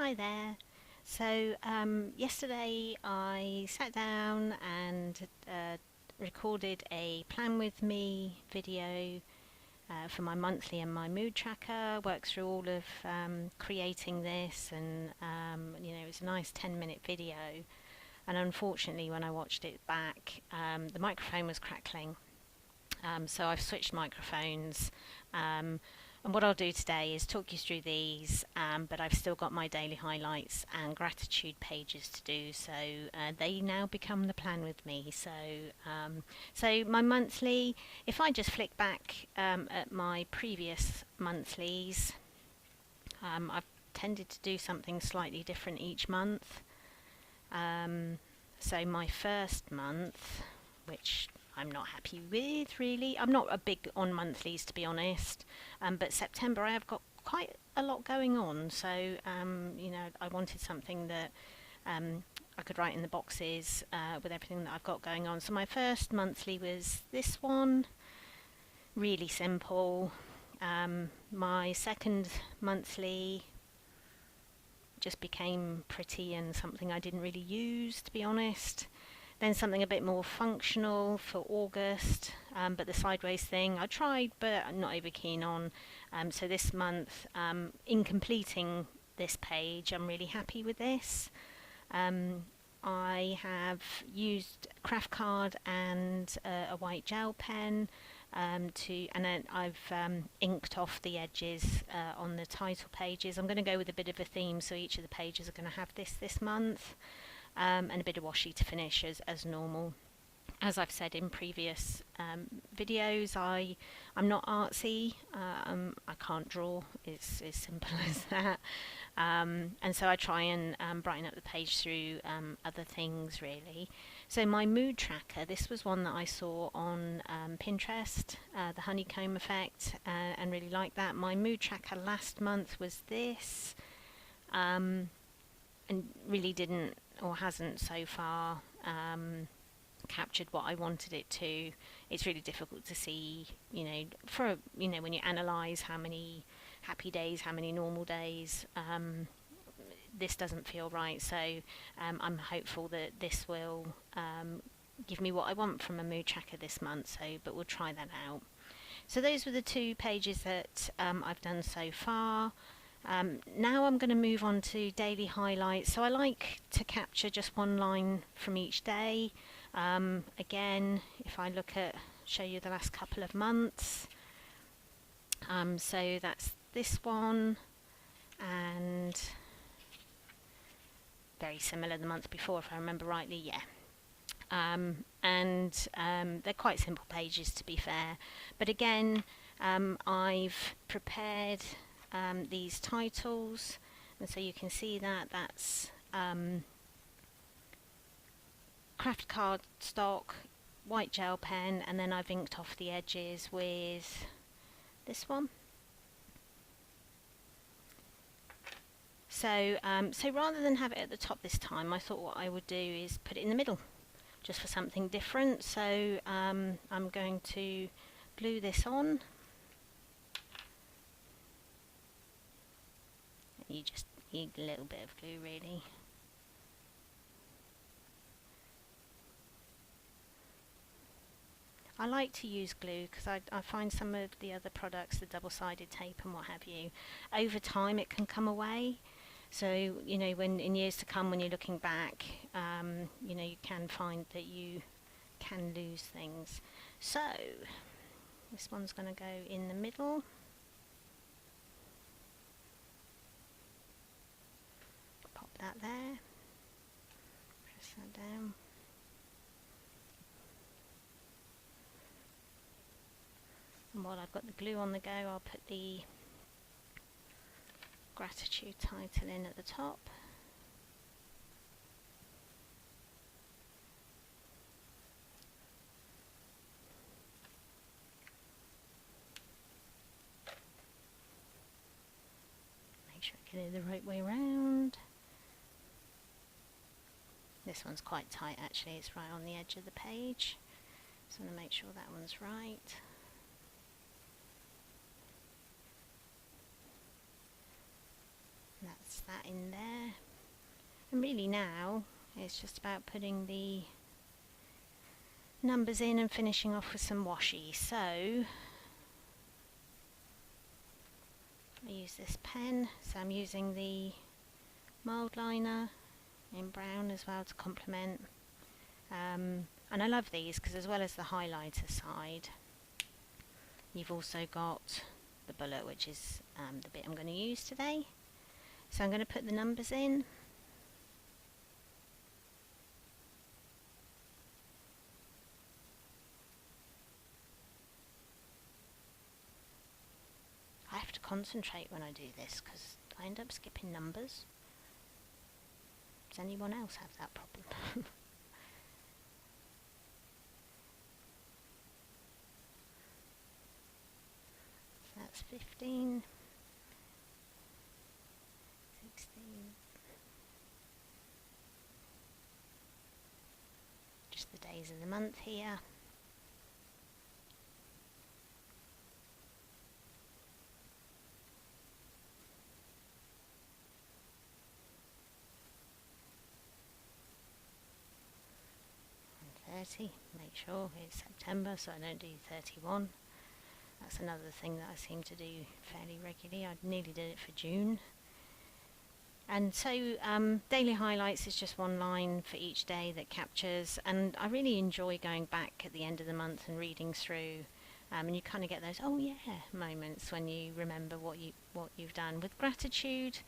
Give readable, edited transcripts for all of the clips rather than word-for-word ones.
Hi there. Yesterday I sat down and recorded a plan with me video for my monthly and my mood tracker. Worked through all of creating this, and it was a nice 10-minute video. And unfortunately, when I watched it back, the microphone was crackling. So I've switched microphones. And what I'll do today is talk you through these, but I've still got my daily highlights and gratitude pages to do, so they now become the plan with me. So my monthly, if I just flick back at my previous monthlies, I've tended to do something slightly different each month. So my first month, which I'm not happy with, really. I'm not a big on monthlies, to be honest, but September I have got quite a lot going on, so I wanted something that I could write in the boxes with everything that I've got going on. So my first monthly was this one, really simple. My second monthly just became pretty and something I didn't really use, to be honest. Then something a bit more functional for August, but the sideways thing I tried, but I'm not over keen on. So this month, in completing this page, I'm really happy with this. I have used craft card and a white gel pen and then I've inked off the edges on the title pages. I'm going to go with a bit of a theme, so each of the pages are going to have this month. And a bit of washi to finish as normal. As I've said in previous videos, I'm not artsy. I can't draw. It's as simple as that. And so I try and brighten up the page through other things, really. So my mood tracker, this was one that I saw on Pinterest, the honeycomb effect, and really liked that. My mood tracker last month was this, and really didn't, or hasn't so far, captured what I wanted it to. It's really difficult to see, when you analyse how many happy days, how many normal days, this doesn't feel right. So I'm hopeful that this will give me what I want from a mood tracker this month. But we'll try that out. So those were the two pages that I've done so far. Now I'm going to move on to daily highlights. So I like to capture just one line from each day. Again, if I show you the last couple of months. So that's this one, and very similar the month before, if I remember rightly, yeah. They're quite simple pages, to be fair. But again, I've prepared these titles, and so you can see that's craft card stock, white gel pen, and then I've inked off the edges with this one. So rather than have it at the top this time, I thought what I would do is put it in the middle, just for something different. So I'm going to glue this on. You just need a little bit of glue, really. I like to use glue because I find some of the other products, the double-sided tape and what have you, over time it can come away. So, when in years to come, when you're looking back, you can find that you can lose things. So, this one's going to go in the middle. Pop that there. Press that down. And while I've got the glue on the go, I'll put the gratitude title in at the top. Make sure I get it the right way round. This one's quite tight, actually. It's right on the edge of the page. So I'm going to make sure that one's right. That's That's that in there. And really now it's just about putting the numbers in and finishing off with some washi. So I use this pen, so I'm using the mild liner in brown as well to complement. And I love these because as well as the highlighter side, you've also got the bullet, which is the bit I'm going to use today. So I'm going to put the numbers in. I have to concentrate when I do this because I end up skipping numbers. Does anyone else have that problem? So that's 15, 16. Just the days of the month here. And 30, make sure it's September so I don't do 31. That's another thing that I seem to do fairly regularly. I nearly did it for June. And so daily highlights is just one line for each day that captures, and I really enjoy going back at the end of the month and reading through, and you kind of get those oh yeah moments when you remember what you've done. With gratitude,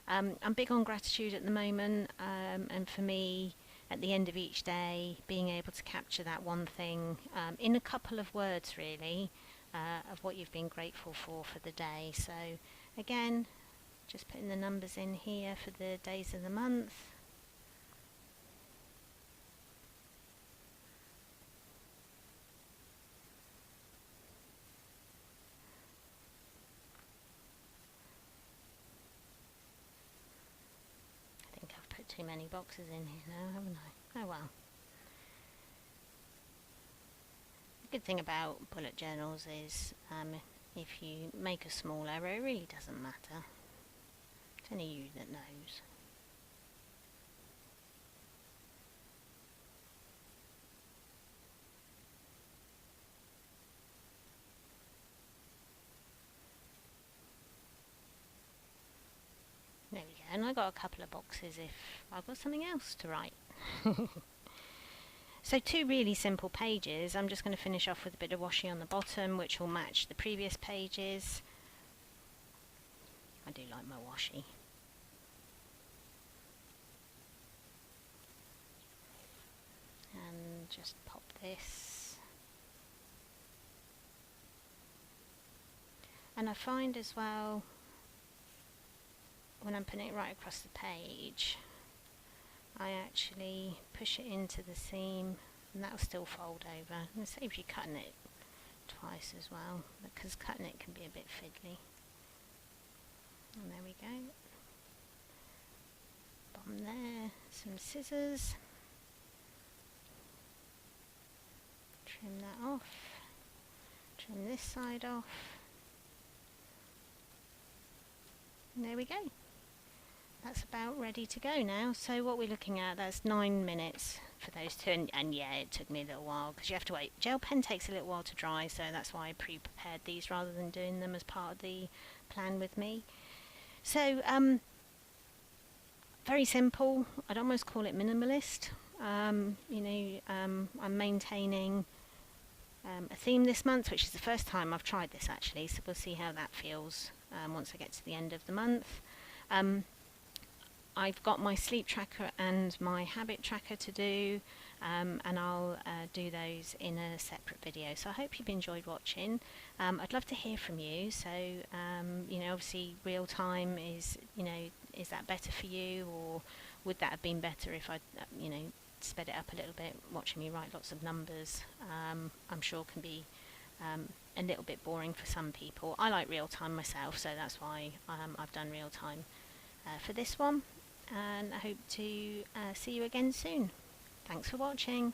I'm big on gratitude at the moment, and for me at the end of each day being able to capture that one thing in a couple of words really, of what you've been grateful for the day. So again, just putting the numbers in here for the days of the month. I think I've put too many boxes in here now, haven't I? Oh well. The good thing about bullet journals is if you make a small error, it really doesn't matter. It's only you that knows. There we go, and I got a couple of boxes if I've got something else to write. So 2 really simple pages. I'm just going to finish off with a bit of washi on the bottom, which will match the previous pages. I do like my washi. And just pop this. And I find as well, when I'm putting it right across the page, I actually push it into the seam and that'll still fold over, and it saves you cutting it twice as well, because cutting it can be a bit fiddly. And there we go, bottom there, some scissors, trim that off, trim this side off, and there we go. That's about ready to go now. So what we're looking at, that's 9 minutes for those 2, and yeah, it took me a little while because you have to wait. Gel pen takes a little while to dry, so that's why I pre-prepared these rather than doing them as part of the plan with me. So very simple. I'd almost call it minimalist. I'm maintaining a theme this month, which is the first time I've tried this actually, so we'll see how that feels once I get to the end of the month. I've got my sleep tracker and my habit tracker to do, and I'll do those in a separate video. So I hope you've enjoyed watching. I'd love to hear from you. So obviously real time is is that better for you, or would that have been better if I sped it up a little bit? Watching me write lots of numbers, I'm sure can be a little bit boring for some people. I like real time myself, so that's why I've done real time for this one, and I hope to see you again soon. Thanks for watching.